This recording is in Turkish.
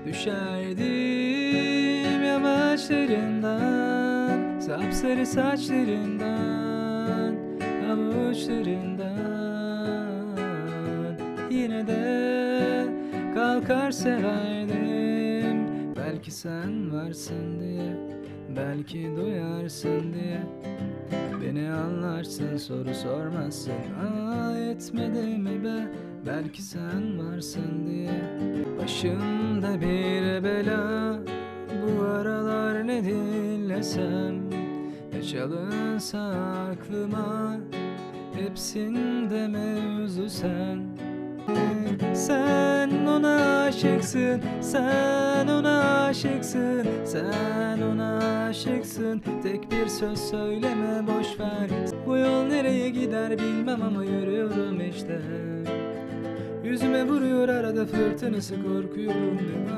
Düşerdim yamaçlarından, sapsarı saçlarından, avuçlarından. Yine de kalkar severdim, belki sen varsın diye, belki duyarsın diye. Beni anlarsın, soru sormazsın. Yetmedi mi be, belki sen varsın diye. Başımda bir bela, bu aralar ne dinlesem, ne çalınsa aklıma, hepsinde mevzu sen. Sen ona aşıksın, sen ona aşıksın, sen ona aşıksın. Tek bir söz söyleme, boş ver. Bu yol nereye gider bilmem ama yürüyorum işte. Yüzüme vuruyor arada fırtınası, korkuyorum ne var?